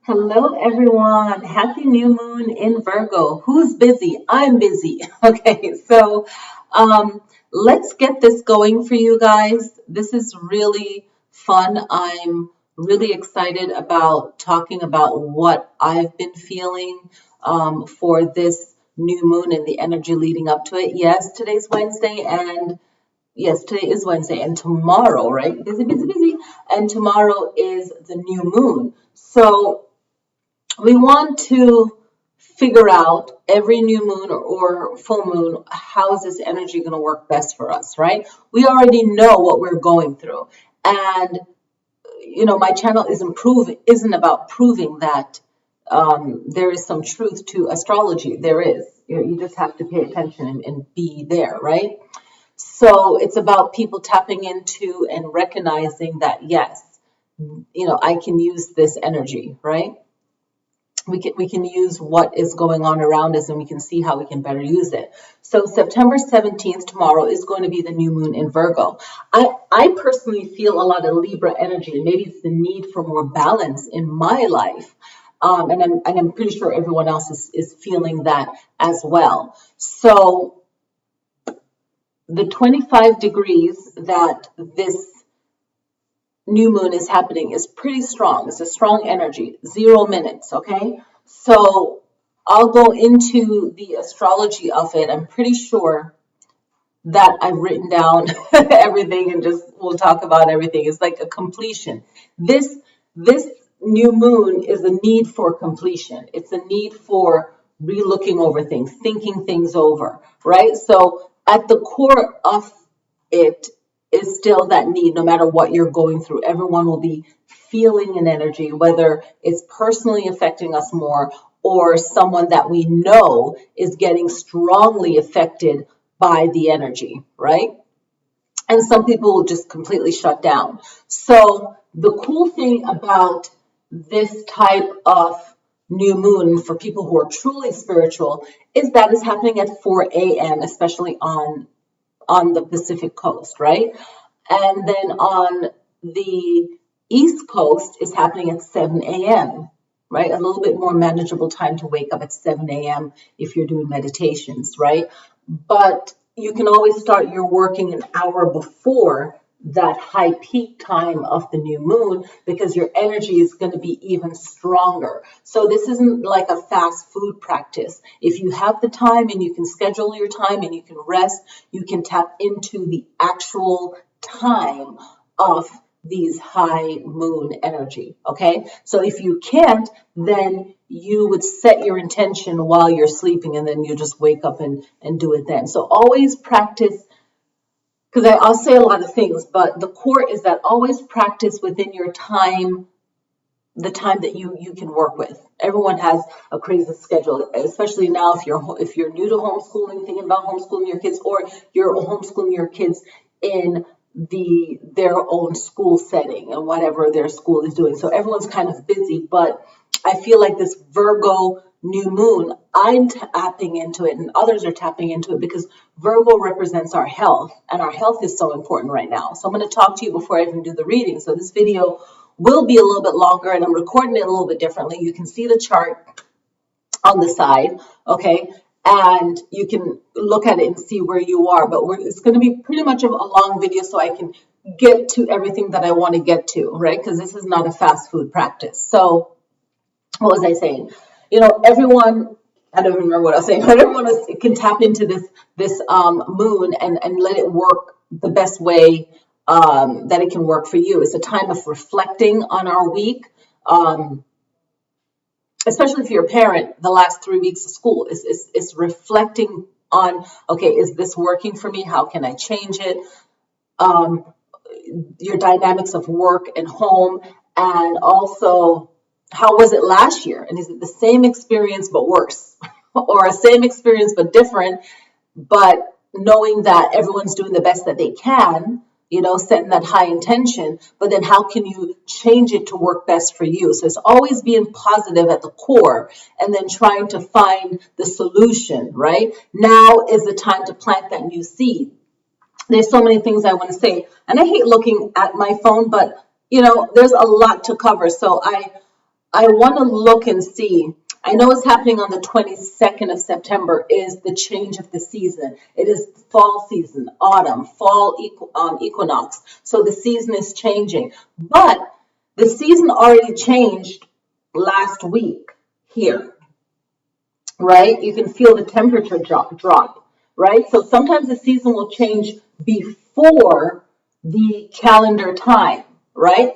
Hello, everyone. Happy new moon in Virgo. Who's busy? I'm busy. Okay, so let's get this going for you guys. This is really fun. I'm really excited about talking about what I've been feeling for this new moon and the energy leading up to it. Yes, today's Wednesday, and yes, today is Wednesday, and tomorrow, right? Busy, busy, busy. And tomorrow is the new moon. So we want to figure out every new moon or full moon, how is this energy going to work best for us, right? We already know what we're going through. And, my channel isn't about proving that there is some truth to astrology. There is. You just have to pay attention and be there, right? So it's about people tapping into and recognizing that, yes, I can use this energy, right? We can use what is going on around us and we can see how we can better use it. So September 17th, tomorrow, is going to be the new moon in Virgo. I personally feel a lot of Libra energy, and maybe it's the need for more balance in my life. And I'm pretty sure everyone else is feeling that as well. So the 25 degrees that this new moon is happening is pretty strong. It's a strong energy, 0 minutes, okay? So I'll go into the astrology of it. I'm pretty sure that I've written down everything and just we'll talk about everything. It's like a completion. This new moon is a need for completion. It's a need for re-looking over things, thinking things over, right? So at the core of it is still that need, no matter what you're going through. Everyone will be feeling an energy, whether it's personally affecting us more or someone that we know is getting strongly affected by the energy, right? And some people will just completely shut down. So the cool thing about this type of new moon for people who are truly spiritual is that it's happening at 4 a.m., especially on the Pacific coast, right? And then on the East Coast, it's happening at 7 a.m., right? A little bit more manageable time to wake up at 7 a.m. if you're doing meditations, right? But you can always start your working an hour before that high peak time of the new moon because your energy is going to be even stronger. So this isn't like a fast food practice. If you have the time and you can schedule your time and you can rest, you can tap into the actual time of these high moon energy. Okay. So if you can't, then you would set your intention while you're sleeping and then you just wake up and do it then. So always practice, because I'll say a lot of things, but the core is that always practice within your time, the time that you can work with. Everyone has a crazy schedule, especially now if you're new to homeschooling, thinking about homeschooling your kids, or you're homeschooling your kids in their own school setting and whatever their school is doing. So everyone's kind of busy, but I feel like this Virgo new moon, I'm tapping into it and others are tapping into it because Virgo represents our health, and our health is so important right now. So I'm going to talk to you before I even do the reading. So this video will be a little bit longer and I'm recording it a little bit differently. You can see the chart on the side, okay? And you can look at it and see where you are, but it's going to be pretty much a long video so I can get to everything that I want to get to, right? Because this is not a fast food practice. So what was I saying? Everyone, I don't even remember what I was saying, but everyone can tap into this moon and let it work the best way that it can work for you. It's a time of reflecting on our week. Especially if you're a parent, the last 3 weeks of school is reflecting on, okay, is this working for me? How can I change it? Your dynamics of work and home, and also how was it last year? And is it the same experience but worse? Or a same experience but different, but knowing that everyone's doing the best that they can, setting that high intention, but then how can you change it to work best for you? So it's always being positive at the core and then trying to find the solution, right? Now is the time to plant that new seed. There's so many things I want to say, and I hate looking at my phone, but there's a lot to cover. So I want to look and see. I know it's happening on the 22nd of September is the change of the season. It is fall season, autumn, fall equinox. So the season is changing. But the season already changed last week here, right? You can feel the temperature drop, right? So sometimes the season will change before the calendar time, right?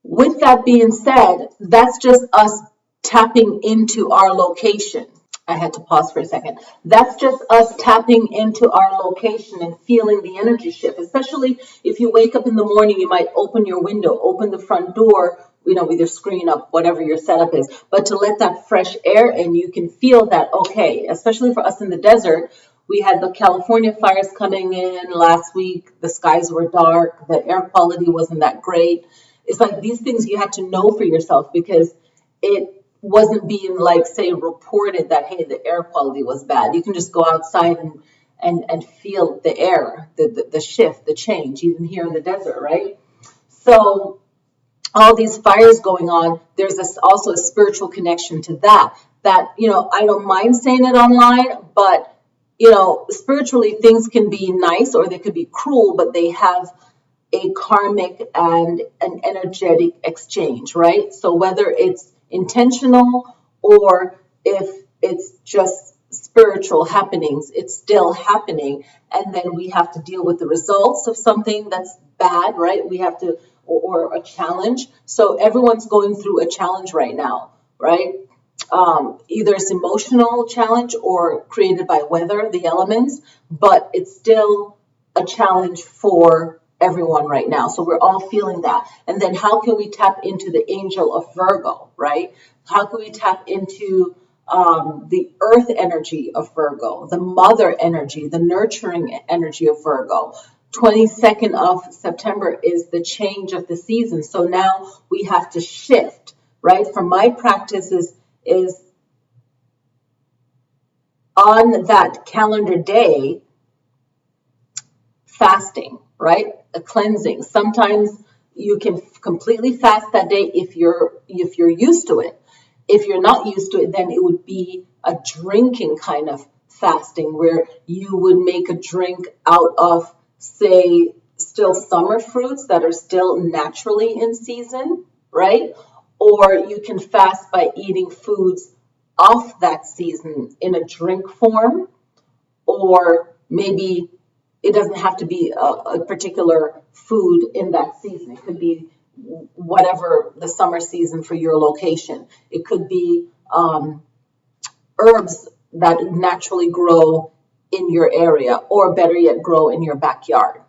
With that being said, that's just us tapping into our location. I had to pause for a second. That's just us tapping into our location and feeling the energy shift. Especially if you wake up in the morning, you might open your window, open the front door, with your screen up, whatever your setup is. But to let that fresh air in, you can feel that, okay, especially for us in the desert, we had the California fires coming in last week. The skies were dark. The air quality wasn't that great. It's like these things you had to know for yourself because it wasn't being like, say, reported that, hey, the air quality was bad. You can just go outside and feel the air, the shift, the change, even here in the desert, right? So all these fires going on, there's also a spiritual connection to that, I don't mind saying it online, but, spiritually things can be nice or they could be cruel, but they have a karmic and an energetic exchange, right? So whether it's intentional or if it's just spiritual happenings, it's still happening. And then we have to deal with the results of something that's bad, right? We have to, or a challenge. So everyone's going through a challenge right now, right? Either it's emotional challenge or created by weather, the elements, but it's still a challenge for everyone right now. So we're all feeling that. And then how can we tap into the angel of Virgo, right? How can we tap into the earth energy of Virgo, the mother energy, the nurturing energy of Virgo? 22nd of September is the change of the season. So now we have to shift, right? For my practices is on that calendar day, fasting, right? A cleansing. Sometimes you can completely fast that day if you're used to it. If you're not used to it, then it would be a drinking kind of fasting where you would make a drink out of, say, still summer fruits that are still naturally in season, right? Or you can fast by eating foods off that season in a drink form, or maybe it doesn't have to be a particular food in that season. It could be whatever the summer season for your location. It could be herbs that naturally grow in your area, or better yet, grow in your backyard,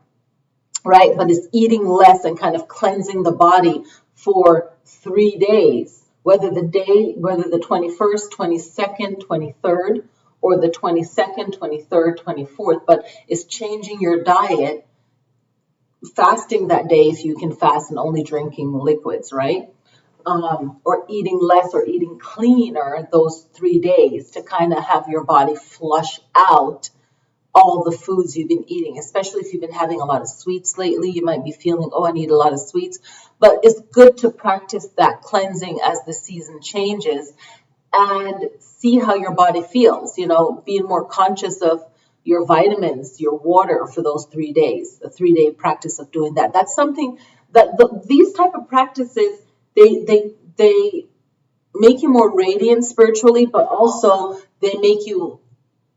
right? But it's eating less and kind of cleansing the body for 3 days, whether the 21st, 22nd, 23rd, or the 22nd, 23rd, 24th, but it's changing your diet, fasting that day if you can fast and only drinking liquids, right? Or eating less or eating cleaner those 3 days to kind of have your body flush out all the foods you've been eating, especially if you've been having a lot of sweets lately. You might be feeling, oh, I need a lot of sweets, but it's good to practice that cleansing as the season changes and see how your body feels, being more conscious of your vitamins, your water for those 3 days, a 3-day practice of doing that. That's something that these type of practices, they make you more radiant spiritually, but also they make you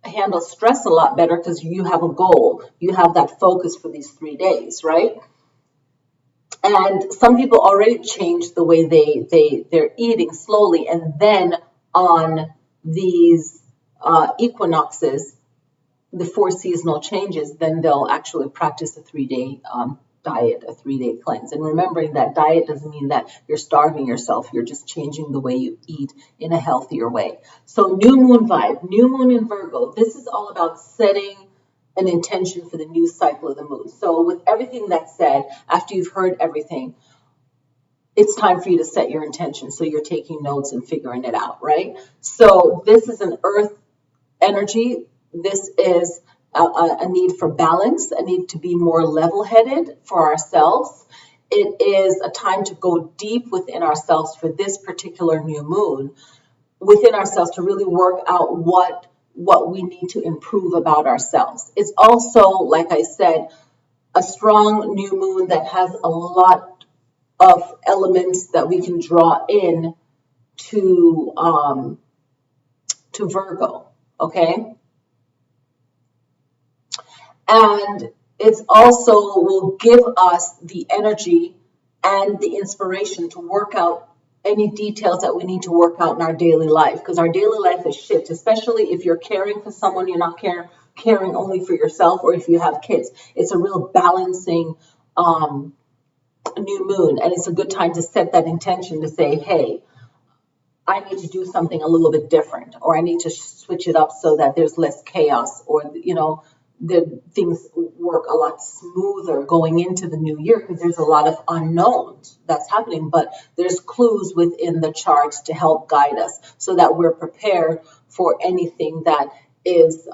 handle stress a lot better because you have a goal. You have that focus for these 3 days, right? And some people already changed the way they're eating slowly, and then on these equinoxes, the 4 seasonal changes, then they'll actually practice a 3-day diet, a 3-day cleanse. And remembering that diet doesn't mean that you're starving yourself. You're just changing the way you eat in a healthier way. So new moon vibe, new moon in Virgo. This is all about setting an intention for the new cycle of the moon. So with everything that's said, after you've heard everything, it's time for you to set your intention. So you're taking notes and figuring it out, right? So this is an earth energy. This is a need for balance, a need to be more level-headed for ourselves. It is a time to go deep within ourselves for this particular new moon, within ourselves, to really work out what we need to improve about ourselves. It's also, like I said, a strong new moon that has a lot of elements that we can draw in to Virgo, okay? And it's also will give us the energy and the inspiration to work out any details that we need to work out in our daily life, because our daily life is shit, especially if you're caring for someone, you're not caring only for yourself, or if you have kids. It's a real balancing new moon, and it's a good time to set that intention to say, hey, I need to do something a little bit different, or I need to switch it up so that there's less chaos, or, the things work a lot smoother going into the new year, because there's a lot of unknowns that's happening, but there's clues within the charts to help guide us so that we're prepared for anything that is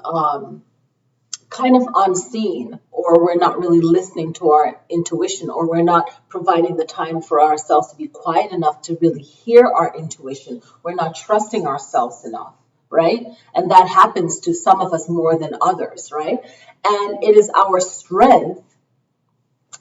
kind of unseen, or we're not really listening to our intuition, or we're not providing the time for ourselves to be quiet enough to really hear our intuition. We're not trusting ourselves enough, right? And that happens to some of us more than others, right? And it is our strength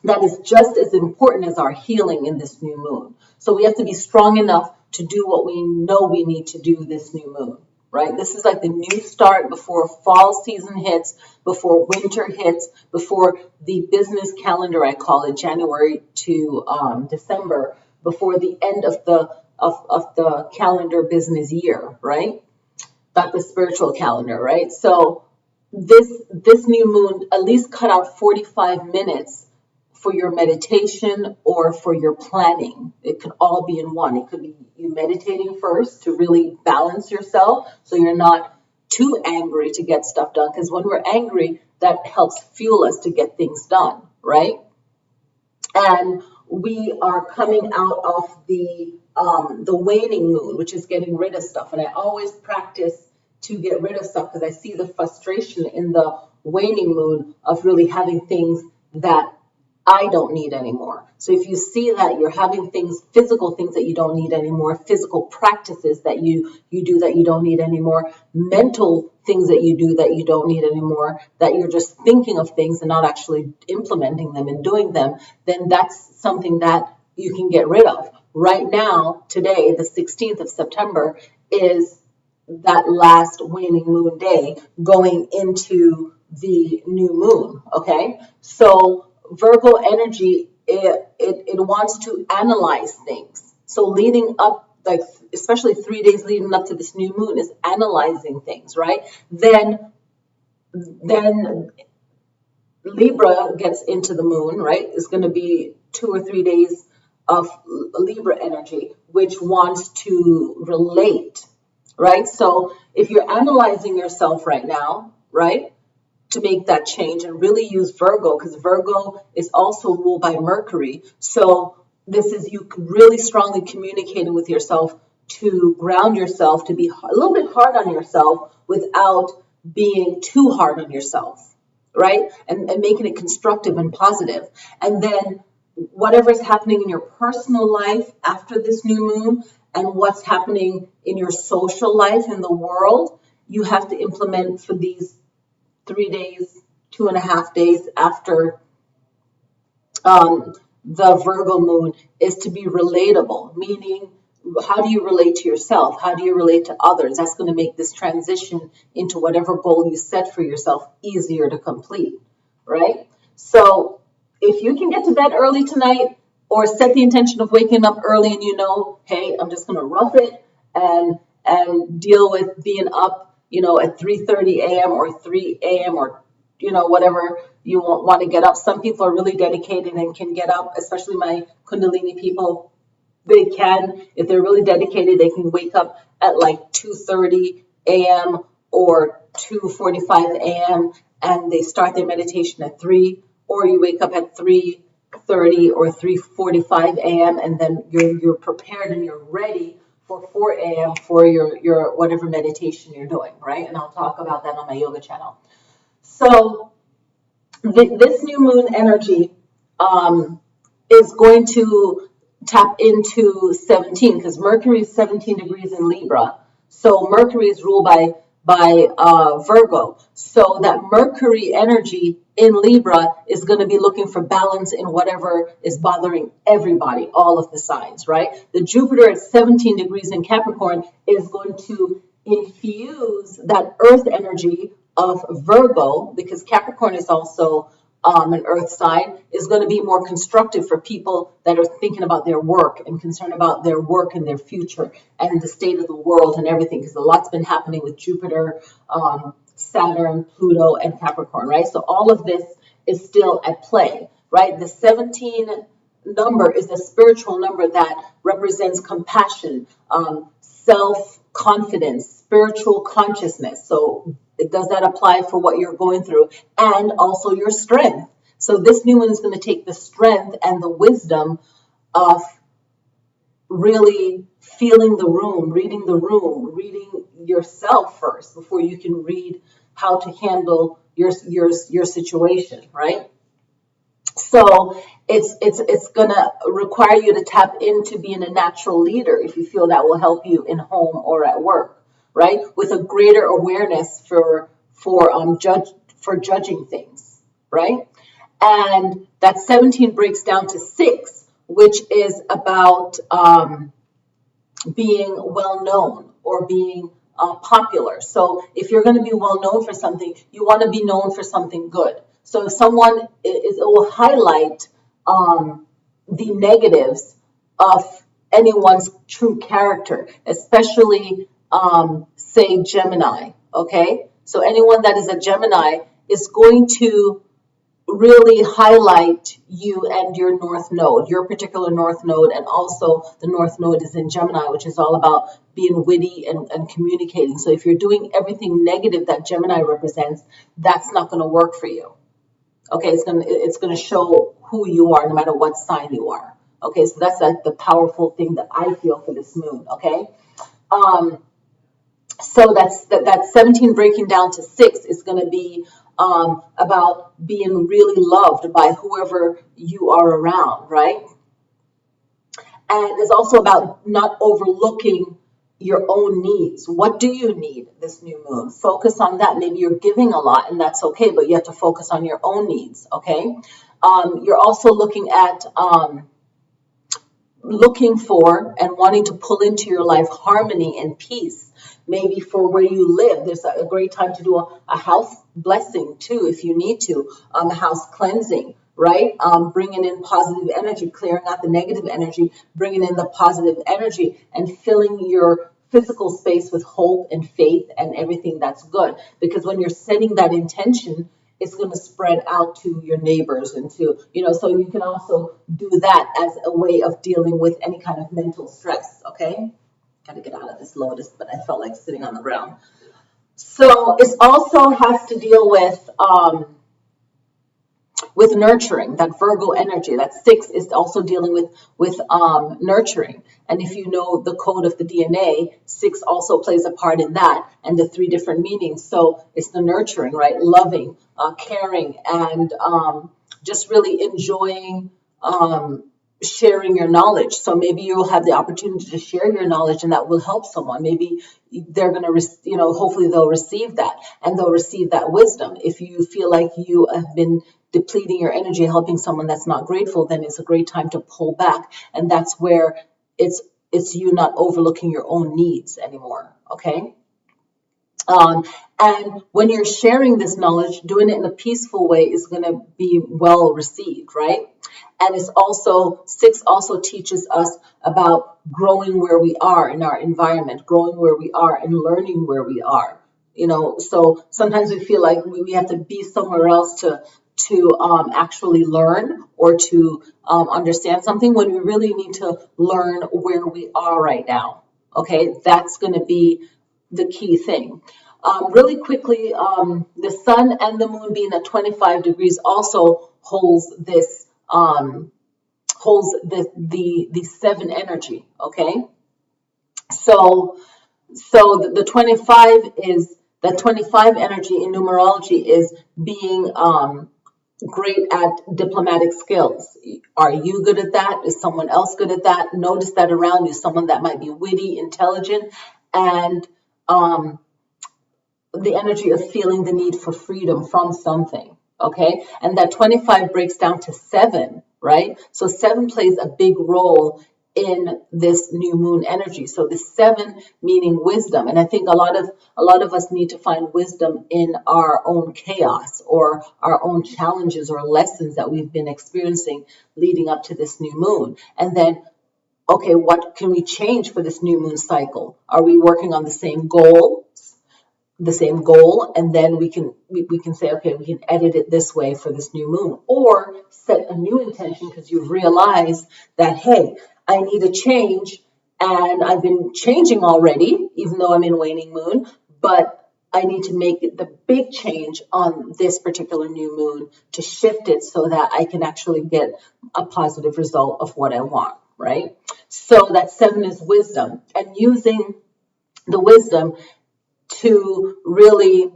that is just as important as our healing in this new moon. So we have to be strong enough to do what we know we need to do this new moon, right? This is like the new start before fall season hits, before winter hits, before the business calendar, I call it, January to December, before the end of the calendar business year, right? Not the spiritual calendar, right? So this new moon, at least cut out 45 minutes for your meditation or for your planning. It could all be in one. It could be you meditating first to really balance yourself so you're not too angry to get stuff done. Because when we're angry, that helps fuel us to get things done, right? And we are coming out of the waning moon, which is getting rid of stuff. And I always practice to get rid of stuff because I see the frustration in the waning moon of really having things that I don't need anymore. So if you see that you're having things, physical things that you don't need anymore, physical practices that you do that you don't need anymore, mental things that you do that you don't need anymore, that you're just thinking of things and not actually implementing them and doing them, then that's something that you can get rid of. Right now, today, the 16th of September, is that last waning moon day going into the new moon, okay? So Virgo energy, it wants to analyze things. So leading up, like especially 3 days leading up to this new moon, is analyzing things, right? Then Libra gets into the moon, right? It's going to be 2 or 3 days of Libra energy, which wants to relate, right? So if you're analyzing yourself right now, right, to make that change, and really use Virgo, because Virgo is also ruled by Mercury. So this is you really strongly communicating with yourself to ground yourself, to be a little bit hard on yourself without being too hard on yourself, right? And making it constructive and positive. And then whatever's happening in your personal life after this new moon and what's happening in your social life in the world, you have to implement for these 3 days, 2.5 days after the Virgo moon, is to be relatable, meaning how do you relate to yourself? How do you relate to others? That's going to make this transition into whatever goal you set for yourself easier to complete, right? So if you can get to bed early tonight, or set the intention of waking up early, and hey, I'm just going to rough it and deal with being up, at 3:30 a.m. or 3 a.m. or, whatever you want to get up. Some people are really dedicated and can get up, especially my Kundalini people. They can, if they're really dedicated, they can wake up at like 2:30 a.m. or 2:45 a.m. and they start their meditation at 3, or you wake up at 3:30 or 3:45 a.m. and then you're prepared and you're ready for 4 a.m. for your whatever meditation you're doing, right? And I'll talk about that on my yoga channel. So this new moon energy is going to tap into 17, because Mercury is 17 degrees in Libra. So Mercury is ruled by Virgo. So that Mercury energy in Libra is going to be looking for balance in whatever is bothering everybody, all of the signs, right? The Jupiter at 17 degrees in Capricorn is going to infuse that earth energy of Virgo, because Capricorn is also an earth sign, is going to be more constructive for people that are thinking about their work and concerned about their work and their future and the state of the world and everything, because a lot's been happening with Jupiter, Saturn, Pluto, and Capricorn, right? So all of this is still at play, right? The 17 number is a spiritual number that represents compassion, self-confidence, spiritual consciousness. So does that apply for what you're going through, and also your strength? So this new one is going to take the strength and the wisdom of really feeling the room, reading yourself first before you can read how to handle your situation, right? So it's gonna require you to tap into being a natural leader if you feel that will help you in home or at work, right? With a greater awareness for judging things, right? And that 17 breaks down to 6, which is about being well known or being popular. So if you're going to be well known for something, you want to be known for something good. So if someone it will highlight the negatives of anyone's true character, especially say Gemini. Okay, so anyone that is a Gemini is going to really highlight you and your north node, your particular north node, and also the north node is in Gemini, which is all about being witty and communicating. So if you're doing everything negative that Gemini represents, that's not going to work for you. Okay, it's gonna show who you are no matter what sign you are. Okay, so that's like the powerful thing that I feel for this moon. Okay, so that 17 breaking down to 6 is going to be about being really loved by whoever you are around, right? And it's also about not overlooking your own needs. What do you need this new moon? Focus on that. Maybe you're giving a lot and that's okay, but you have to focus on your own needs, okay? You're also looking at looking for and wanting to pull into your life harmony and peace. Maybe for where you live, there's a great time to do a house blessing too, if you need to, a house cleansing, right? Bringing in positive energy, clearing out the negative energy, bringing in the positive energy, and filling your physical space with hope and faith and everything that's good. Because when you're setting that intention, it's going to spread out to your neighbors and to, so you can also do that as a way of dealing with any kind of mental stress, okay? Got to get out of this lotus, but I felt like sitting on the ground. So it also has to deal with nurturing, that Virgo energy. That 6 is also dealing with nurturing. And if you know the code of the DNA, 6 also plays a part in that, and the 3 different meanings. So it's the nurturing, right? Loving, caring, and just really enjoying sharing your knowledge. So maybe you'll have the opportunity to share your knowledge, and that will help someone. Maybe they're going to, hopefully they'll receive that, and they'll receive that wisdom. If you feel like you have been depleting your energy helping someone that's not grateful, then it's a great time to pull back. And that's where it's you not overlooking your own needs anymore. Okay. And when you're sharing this knowledge, doing it in a peaceful way is going to be well received, right? And it's also 6 also teaches us about growing where we are in our environment, growing where we are and learning where we are. So sometimes we feel like we have to be somewhere else to actually learn or to understand something, when we really need to learn where we are right now. Okay, that's going to be the key thing. Really quickly, the sun and the moon being at 25 degrees also holds this holds the 7 energy. Okay, so the 25 is that 25 energy in numerology is being great at diplomatic skills. Are you good at that? Is someone else good at that? Notice that around you, someone that might be witty, intelligent, and the energy of feeling the need for freedom from something. Okay. And that 25 breaks down to 7, right? So 7 plays a big role in this new moon energy. So the 7 meaning wisdom. And I think a lot of us need to find wisdom in our own chaos or our own challenges or lessons that we've been experiencing leading up to this new moon. And then, okay, what can we change for this new moon cycle? Are we working on the same goal, and then we can say, okay, we can edit it this way for this new moon, or set a new intention because you've realized that, hey, I need a change, and I've been changing already, even though I'm in waning moon, but I need to make it the big change on this particular new moon to shift it so that I can actually get a positive result of what I want, right? So that 7 is wisdom, and using the wisdom to really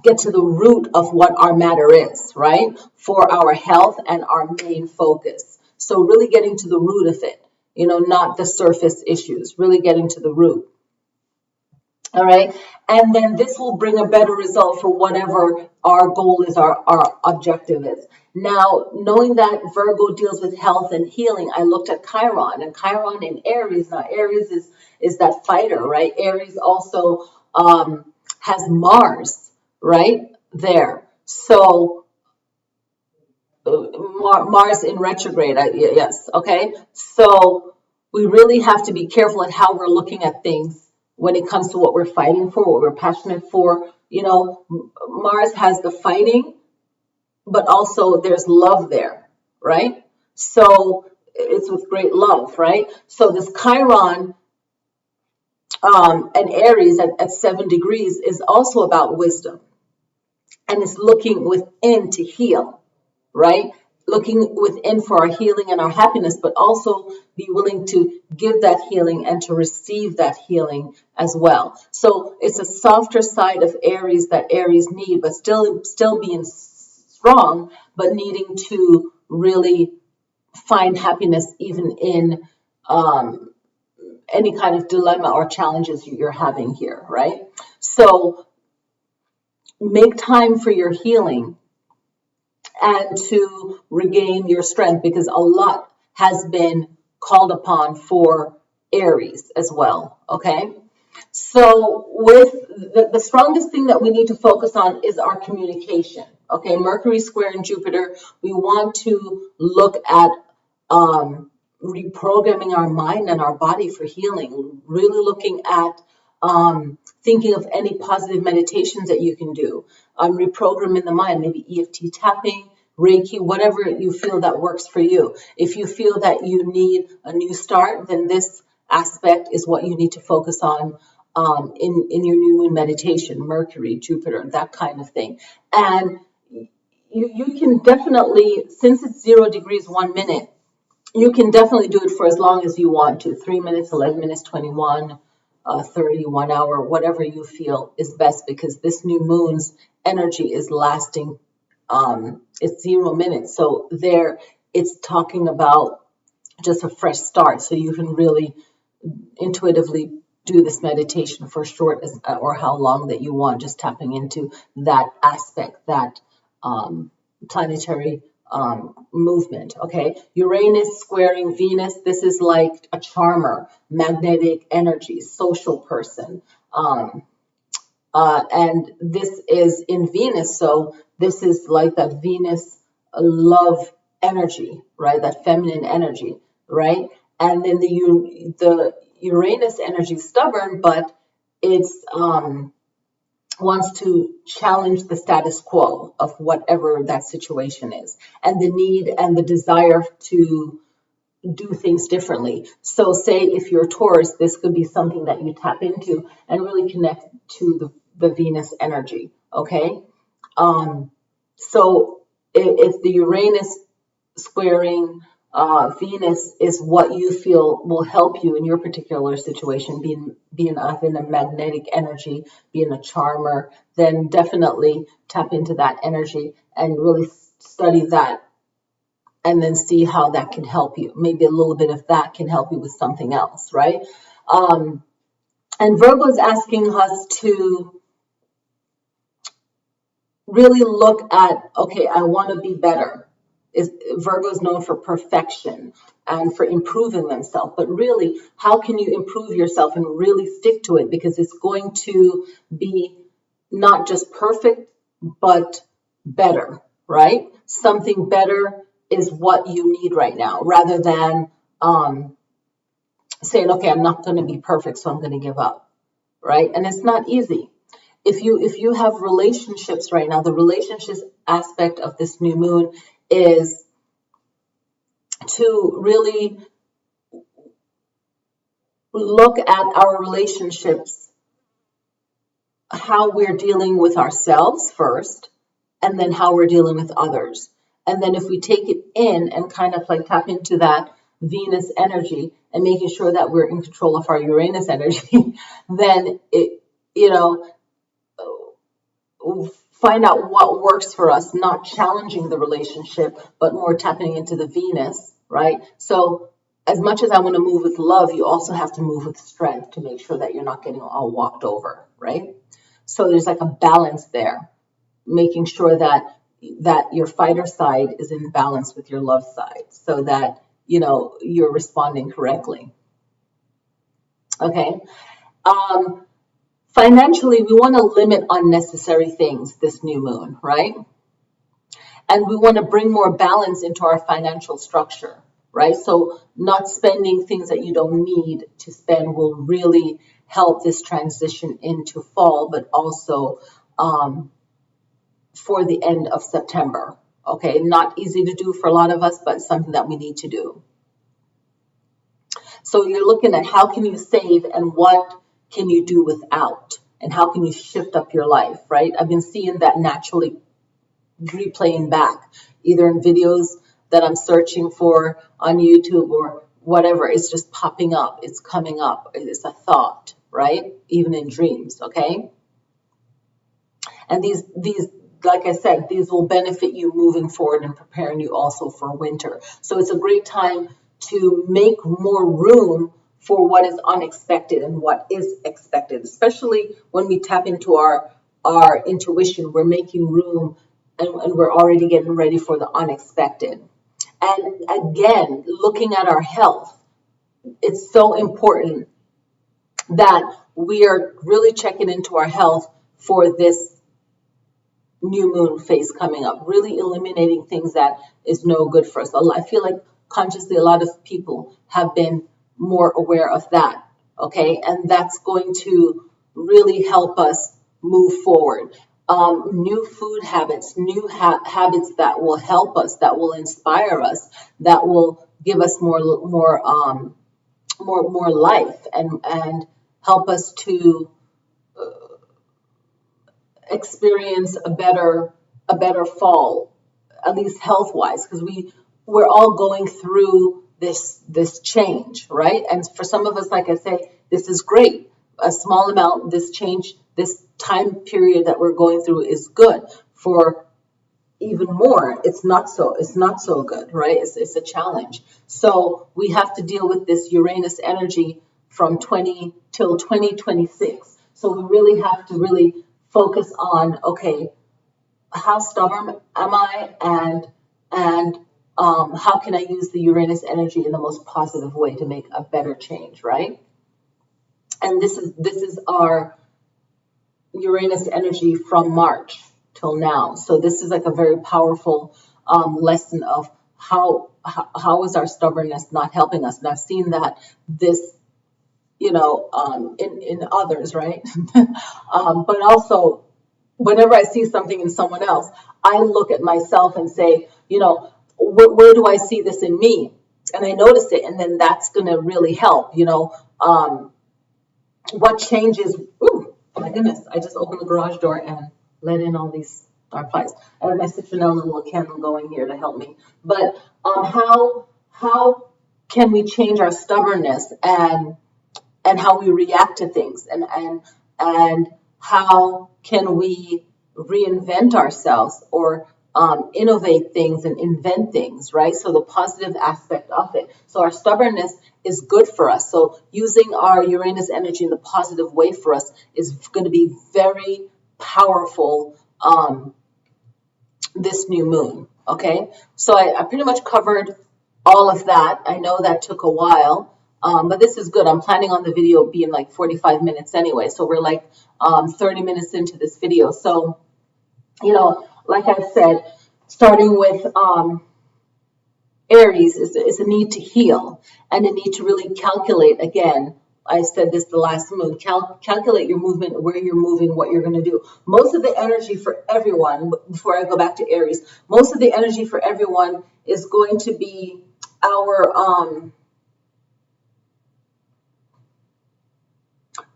get to the root of what our matter is, right? For our health and our main focus. So really getting to the root of it, not the surface issues, really getting to the root. All right. And then this will bring a better result for whatever our goal is, our objective is. Now, knowing that Virgo deals with health and healing, I looked at Chiron, and Chiron in Aries. Now, Aries is that fighter, right? Aries also has Mars, right? There. So Mars in retrograde, yes. Okay. So we really have to be careful at how we're looking at things when it comes to what we're fighting for, what we're passionate for. Mars has the fighting, but also there's love there, right? So it's with great love, right? So this Chiron and Aries at 7 degrees is also about wisdom, and it's looking within to heal, right? Looking within for our healing and our happiness, but also be willing to give that healing and to receive that healing as well. So it's a softer side of Aries that Aries need, but still being strong, but needing to really find happiness even in any kind of dilemma or challenges you're having here, right? So make time for your healing and to regain your strength, because a lot has been called upon for Aries as well, okay? So with the strongest thing that we need to focus on is our communication, okay? Mercury square in Jupiter, we want to look at reprogramming our mind and our body for healing, really looking at thinking of any positive meditations that you can do, reprogramming the mind, maybe EFT tapping, Reiki, whatever you feel that works for you. If you feel that you need a new start, then this aspect is what you need to focus on in your new moon meditation, Mercury, Jupiter, that kind of thing. And you can definitely, since it's 0 degrees 1 minute, you can definitely do it for as long as you want to, 3 minutes, 11 minutes, 21, 30, 1 hour, whatever you feel is best, because this new moon's energy is lasting, it's 0 minutes. So there it's talking about just a fresh start. So you can really intuitively do this meditation for short or how long that you want, just tapping into that aspect, that planetary movement. Okay, Uranus squaring Venus, this is like a charmer, magnetic energy, social person, and this is in Venus, so this is like that Venus love energy, right? That feminine energy, right? And then the Uranus energy is stubborn, but it's wants to challenge the status quo of whatever that situation is, and the need and the desire to do things differently. So say if you're Taurus, this could be something that you tap into and really connect to the Venus energy, okay? So if the Uranus squaring Venus is what you feel will help you in your particular situation, having a magnetic energy, being a charmer, then definitely tap into that energy and really study that and then see how that can help you. Maybe a little bit of that can help you with something else, right? And Virgo is asking us to really look at, okay, I want to be better. Virgo is known for perfection and for improving themselves, but really, how can you improve yourself and really stick to it? Because it's going to be not just perfect, but better, right? Something better is what you need right now, rather than saying, okay, I'm not going to be perfect, so I'm going to give up, right? And it's not easy. If you have relationships right now, the relationships aspect of this new moon is to really look at our relationships, how we're dealing with ourselves first, and then how we're dealing with others. And then if we take it in and kind of like tap into that Venus energy and making sure that we're in control of our Uranus energy, then it, find out what works for us, not challenging the relationship, but more tapping into the Venus, right? So as much as I want to move with love, you also have to move with strength to make sure that you're not getting all walked over, right? So there's like a balance there, making sure that your fighter side is in balance with your love side so that, you're responding correctly. Okay. Financially, we want to limit unnecessary things this new moon, right? And we want to bring more balance into our financial structure, right? So not spending things that you don't need to spend will really help this transition into fall, but also for the end of September. Okay, not easy to do for a lot of us, but something that we need to do. So you're looking at how can you save and what can you do without, and how can you shift up your life, right? I've been seeing that naturally replaying back, either in videos that I'm searching for on YouTube or whatever. It's just popping up. It's coming up. It's a thought, right? Even in dreams, okay? And these, like I said, these will benefit you moving forward and preparing you also for winter. So it's a great time to make more room for what is unexpected and what is expected, especially when we tap into our intuition. We're making room and we're already getting ready for the unexpected. And again, looking at our health, it's so important that we are really checking into our health for this new moon phase coming up, really eliminating things that is no good for us. I feel like consciously a lot of people have been more aware of that, okay? And that's going to really help us move forward. New food habits, new habits that will help us, that will inspire us, that will give us more life and help us to experience a better fall, at least health wise, because we're all going through this change, right? And for some of us, like I say, this is great. A small amount, this change, this time period that we're going through is good. For even more, it's not so good, right? It's a challenge. So we have to deal with this Uranus energy from 20 till 2026. So we really have to really focus on, okay, how stubborn am I, and how can I use the Uranus energy in the most positive way to make a better change, right? And this is our Uranus energy from March till now. So this is like a very powerful lesson of how is our stubbornness not helping us. And I've seen that this, in others, right? But also, whenever I see something in someone else, I look at myself and say, where do I see this in me? And I notice it, and then that's going to really help, what changes. Ooh, oh my goodness, I just opened the garage door and let in all these dark flies. I have my citronella little candle going here to help me. But how how can we change our stubbornness and how we react to things, and how can we reinvent ourselves, or innovate things and invent things, right? So the positive aspect of it. So our stubbornness is good for us. So using our Uranus energy in the positive way for us is going to be very powerful this new moon. Okay, so I pretty much covered all of that. I know that took a while, but this is good. I'm planning on the video being like 45 minutes anyway, so we're like 30 minutes into this video. So, like I said, starting with Aries is a need to heal and a need to really calculate. Again, I said this the last moon, calculate your movement, where you're moving, what you're going to do. Most of the energy for everyone, before I go back to Aries, most of the energy for everyone is going to be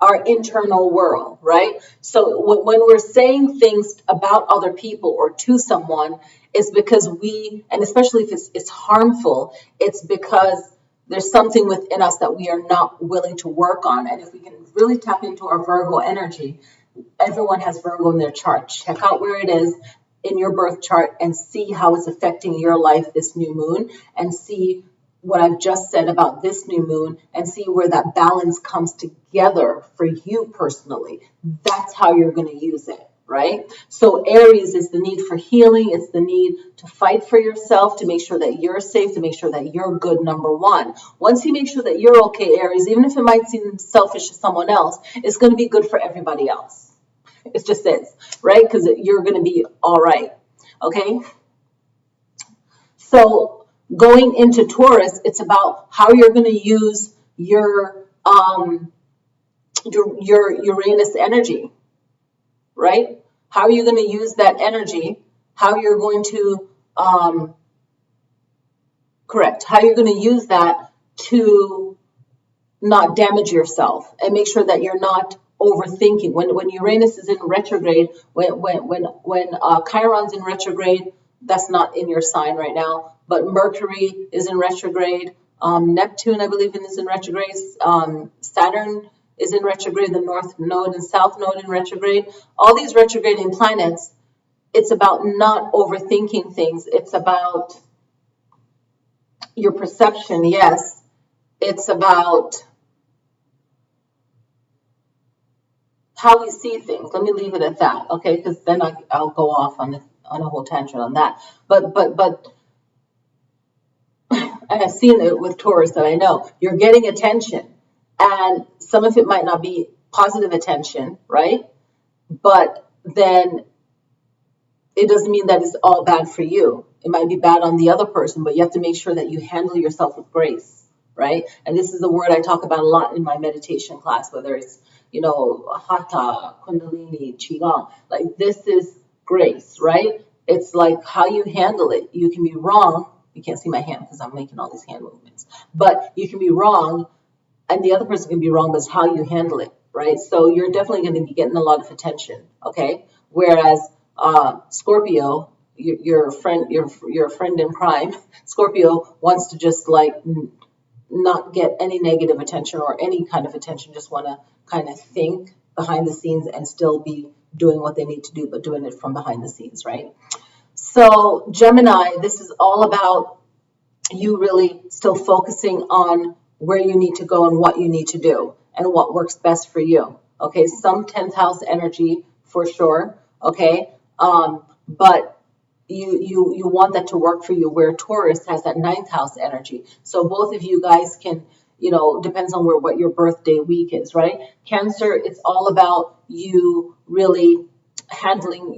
our internal world, right? So when we're saying things about other people or to someone, it's because and especially if it's harmful, it's because there's something within us that we are not willing to work on. And if we can really tap into our Virgo energy, everyone has Virgo in their chart. Check out where it is in your birth chart and see how it's affecting your life this new moon, and see what I've just said about this new moon, and see where that balance comes together for you personally. That's how you're going to use it, right? So Aries is the need for healing. It's the need to fight for yourself, to make sure that you're safe, to make sure that you're good, number one. Once you make sure that you're okay, Aries, even if it might seem selfish to someone else, it's going to be good for everybody else. It just is, right? Because you're going to be all right, okay? So going into Taurus, it's about how you're going to use your Uranus energy, right? How are you going to use that energy? How you're going to how you're going to use that to not damage yourself, and make sure that you're not overthinking. When Uranus is in retrograde, when Chiron's in retrograde, that's not in your sign right now, but Mercury is in retrograde, Neptune, I believe, is in retrograde, Saturn is in retrograde, the North Node and South Node in retrograde. All these retrograding planets, it's about not overthinking things. It's about your perception, yes. It's about how we see things. Let me leave it at that, okay? Because then I'll go off on a whole tangent on that. But and I've seen it with Taurus, that I know you're getting attention, and some of it might not be positive attention, right? But then it doesn't mean that it's all bad for you. It might be bad on the other person, but you have to make sure that you handle yourself with grace, right? And this is a word I talk about a lot in my meditation class, whether it's, Hatha, Kundalini, Qigong. Like, this is grace, right? It's like how you handle it. You can be wrong. You can't see my hand because I'm making all these hand movements. But you can be wrong, and the other person can be wrong, but it's how you handle it, right? So you're definitely going to be getting a lot of attention, okay? Whereas Scorpio, your friend in crime, Scorpio wants to just like not get any negative attention or any kind of attention, just want to kind of think behind the scenes and still be doing what they need to do, but doing it from behind the scenes, right? So Gemini, this is all about you really still focusing on where you need to go and what you need to do and what works best for you. Okay, some 10th house energy for sure. Okay, but you want that to work for you, where Taurus has that 9th house energy. So both of you guys can, depends on what your birthday week is, right? Cancer, it's all about you really handling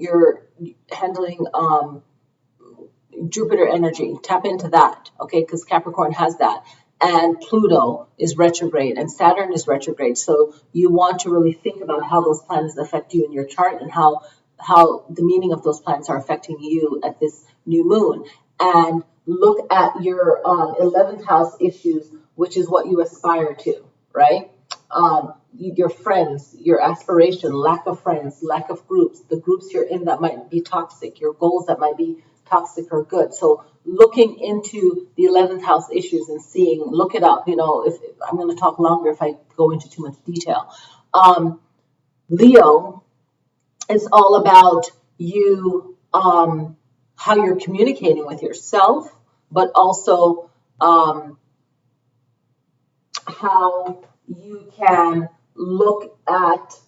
Jupiter energy. Tap into that, okay? Because Capricorn has that. And Pluto is retrograde and Saturn is retrograde. So you want to really think about how those planets affect you in your chart, and how the meaning of those planets are affecting you at this new moon. And look at your 11th house issues, which is what you aspire to, right? Your friends, your aspiration, lack of friends, lack of groups, the groups you're in that might be toxic, your goals that might be toxic or good. So looking into the 11th house issues and seeing, look it up. If I'm going to talk longer if I go into too much detail. Leo is all about you, how you're communicating with yourself, but also how you can look at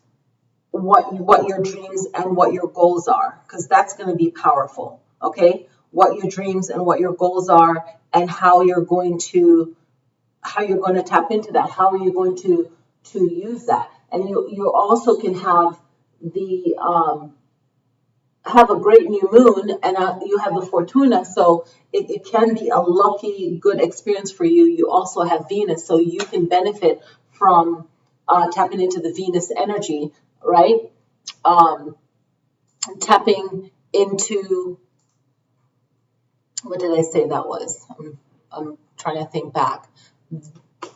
what your dreams and what your goals are, because that's going to be powerful. Okay, what your dreams and what your goals are, and how you're going to tap into that. How are you going to use that? And you also can have have a great new moon, and you have the Fortuna, so it can be a lucky, good experience for you. You also have Venus, so you can benefit from tapping into the Venus energy, right? Tapping into, what did I say that was? I'm trying to think back.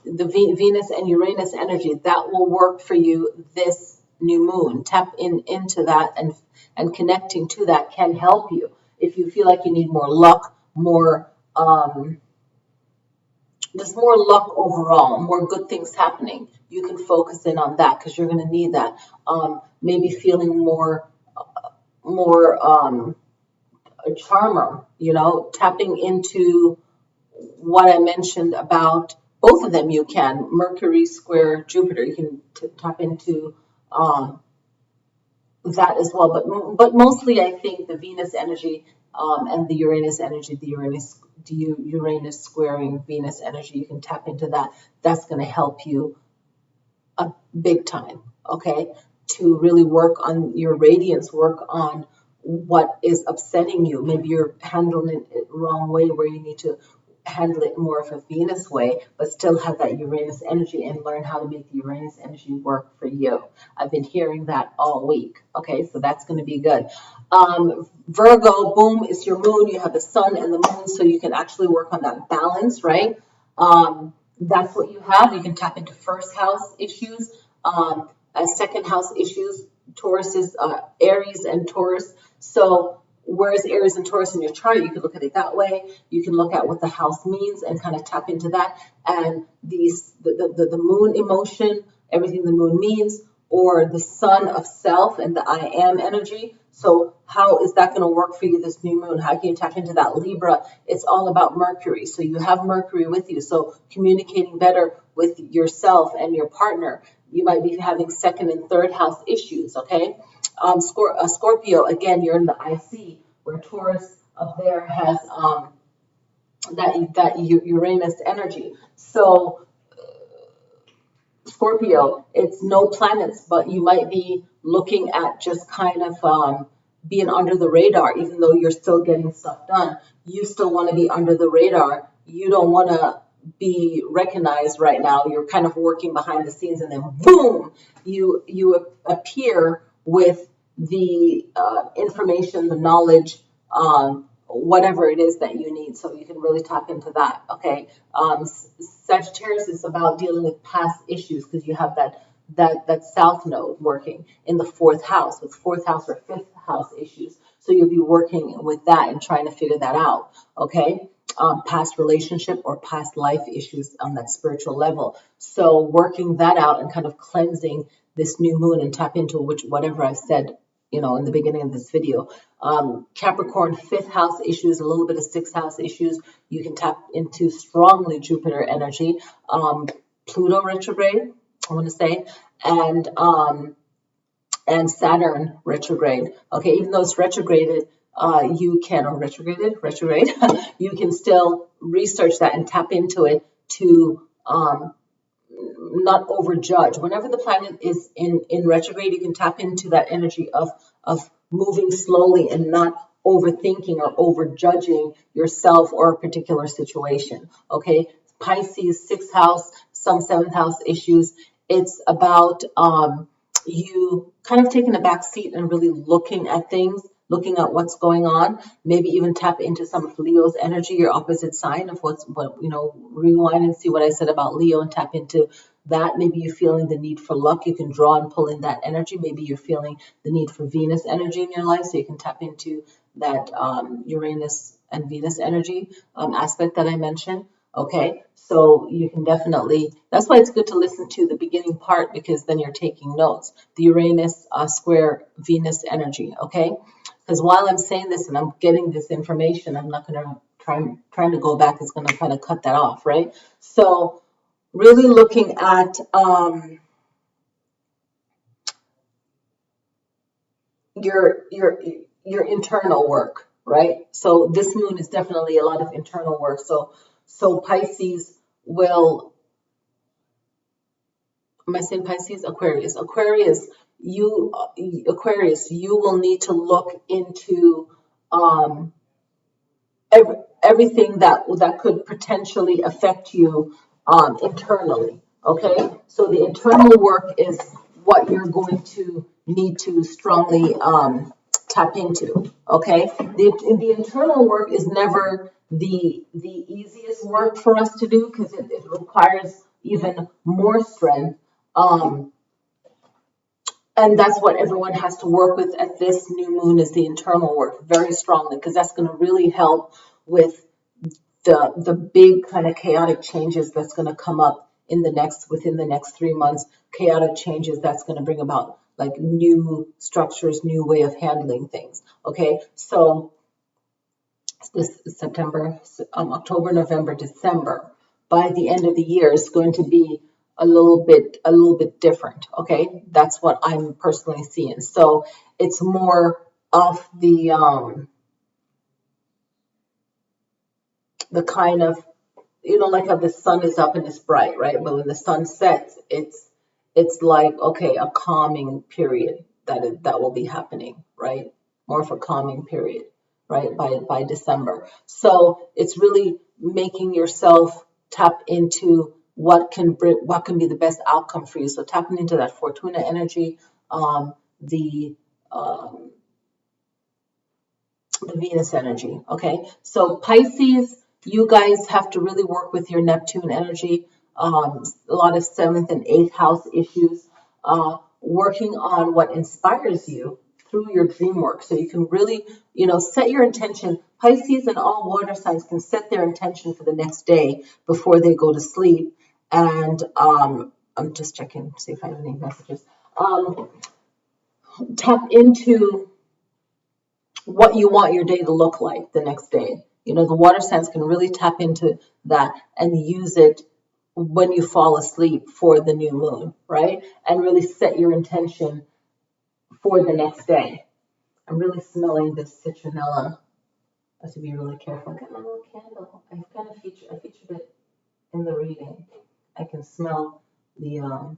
The Venus and Uranus energy, that will work for you this new moon. Tap into that, and connecting to that can help you. If you feel like you need more luck, just more luck overall, more good things happening, you can focus in on that, because you're going to need that. Maybe feeling more a charmer, tapping into what I mentioned about both of them. You can Mercury square Jupiter, you can tap into that as well, but mostly I think the Venus energy and the Uranus energy, the Uranus squaring Venus energy, you can tap into that. That's going to help you a big time, okay, to really work on your radiance, work on what is upsetting you. Maybe you're handling it wrong way, where you need to handle it more of a Venus way, but still have that Uranus energy, and learn how to make the Uranus energy work for you. I've been hearing that all week. Okay, so that's going to be good. Virgo, boom, it's your moon. You have the sun and the moon, so you can actually work on that balance, right? That's what you have. You can tap into first house issues, second house issues. Taurus is Aries and Taurus. So whereas Aries and Taurus in your chart, you can look at it that way. You can look at what the house means and kind of tap into that. And the moon emotion, everything the moon means, or the sun of self and the I am energy. So how is that going to work for you this new moon? How can you tap into that? Libra, it's all about Mercury. So you have Mercury with you. So communicating better with yourself and your partner. You might be having second and third house issues, okay? Scorpio, again, you're in the IC, where Taurus up there has that Uranus energy. So Scorpio, it's no planets, but you might be looking at just kind of being under the radar. Even though you're still getting stuff done, you still want to be under the radar. You don't want to be recognized right now. You're kind of working behind the scenes, and then boom, you appear with the information, the knowledge, whatever it is that you need, so you can really tap into that. Okay, Sagittarius is about dealing with past issues, because you have that south node working in the fourth house, with fourth house or fifth house issues. So you'll be working with that and trying to figure that out. Okay, past relationship or past life issues on that spiritual level. So working that out and kind of cleansing this new moon, and tap into whatever I've said, in the beginning of this video. Capricorn, fifth house issues, a little bit of sixth house issues. You can tap into strongly Jupiter energy, Pluto retrograde, I want to say, and Saturn retrograde. Okay, even though it's retrograded, you can, or retrograde, you can still research that and tap into it to not overjudge. Whenever the planet is in retrograde, you can tap into that energy of moving slowly and not overthinking or overjudging yourself or a particular situation. Okay, Pisces, sixth house, some seventh house issues. It's about you kind of taking a back seat and really looking at things, looking at what's going on. Maybe even tap into some of Leo's energy, your opposite sign of rewind and see what I said about Leo and tap into that. Maybe you're feeling the need for luck. You can draw and pull in that energy. Maybe you're feeling the need for Venus energy in your life, so you can tap into that Uranus and Venus energy aspect that I mentioned. Okay, so you can definitely, that's why it's good to listen to the beginning part, because then you're taking notes. The Uranus square Venus energy, okay? Because while I'm saying this and I'm getting this information, I'm not going to trying to go back is going to kind of cut that off, right? So really looking at your internal work, right? So this moon is definitely a lot of internal work. So Pisces will, am I saying Pisces? Aquarius, you will need to look into um, everything that could potentially affect you internally. Okay, so the internal work is what you're going to need to strongly tap into. Okay, the internal work is never the easiest work for us to do, because it requires even more strength. And that's what everyone has to work with at this new moon, is the internal work very strongly, because that's going to really help with the big kind of chaotic changes that's going to come up within the next 3 months. Chaotic changes that's going to bring about like new structures, new way of handling things. Okay, so this September, October, November, December. By the end of the year, is going to be a little bit different. Okay, that's what I'm personally seeing. So it's more of the kind of, like how the sun is up and it's bright, right? But when the sun sets, it's like, okay, a calming period that will be happening, right? More of a calming period, right? By December. So it's really making yourself tap into what can be the best outcome for you. So tapping into that Fortuna energy, the Venus energy. Okay, so Pisces, you guys have to really work with your Neptune energy. A lot of 7th and 8th house issues. Working on what inspires you through your dream work, so you can really, set your intention. Pisces and all water signs can set their intention for the next day before they go to sleep. And I'm just checking to see if I have any messages. Tap into what you want your day to look like the next day. The water signs can really tap into that and use it when you fall asleep for the new moon, right? And really set your intention for the next day. I'm really smelling this citronella. I have to be really careful. I got my little candle. I featured it in the reading. I can smell the, I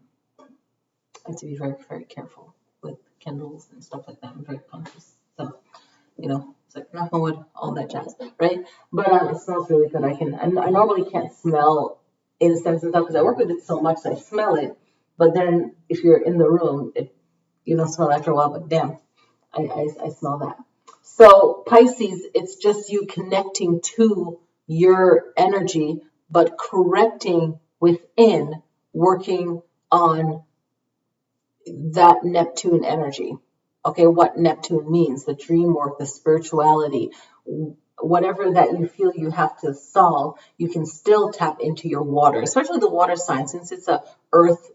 have to be very, very careful with candles and stuff like that. I'm very conscious. So, it's like knock on wood, all that jazz, right? But it smells really good. I normally can't smell incense and stuff because I work with it so much, so I smell it. But then if you're in the room, you don't smell after a while, but damn, I smell that. So Pisces, it's just you connecting to your energy, but correcting within, working on that Neptune energy. Okay, what Neptune means, the dream work, the spirituality, whatever that you feel you have to solve, you can still tap into your water, especially the water sign, since it's a earth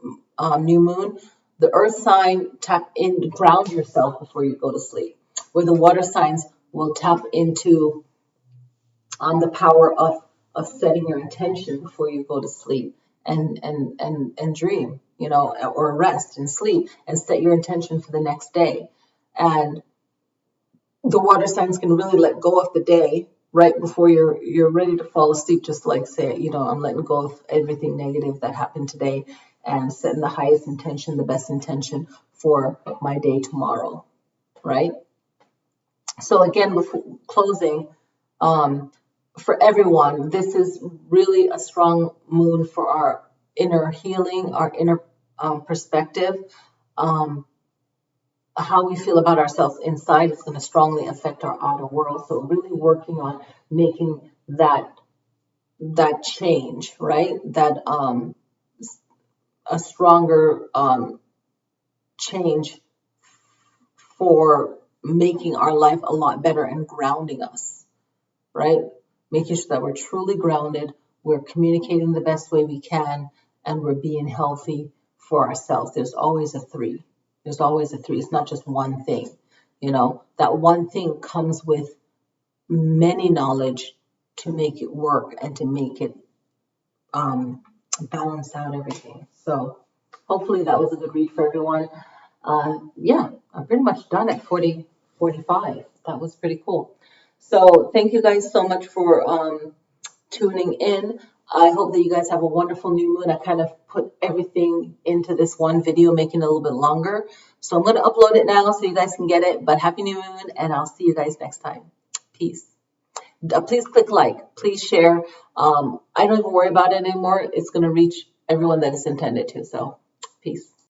new moon. The earth sign, tap in, ground yourself before you go to sleep, where the water signs will tap into the power of setting your intention before you go to sleep and dream, or rest and sleep and set your intention for the next day. And the water signs can really let go of the day right before you're ready to fall asleep, just like say, I'm letting go of everything negative that happened today and setting the highest intention, the best intention for my day tomorrow, right? So again, before closing, for everyone, this is really a strong moon for our inner healing, our inner perspective. How we feel about ourselves inside is going to strongly affect our outer world. So really working on making that change, right? That a stronger change for making our life a lot better and grounding us, right? Making sure that we're truly grounded, we're communicating the best way we can, and we're being healthy for ourselves. There's always a three. There's always a three. It's not just one thing. That one thing comes with many knowledge to make it work and to make it balance out everything. So hopefully that was a good read for everyone. Yeah, I'm pretty much done at 45. That was pretty cool. So thank you guys so much for tuning in. I hope that you guys have a wonderful new moon. I kind of put everything into this one video, making it a little bit longer. So I'm going to upload it now so you guys can get it. But happy new moon, and I'll see you guys next time. Peace. Please click like. Please share. I don't even worry about it anymore. It's going to reach everyone that it's intended to. So peace.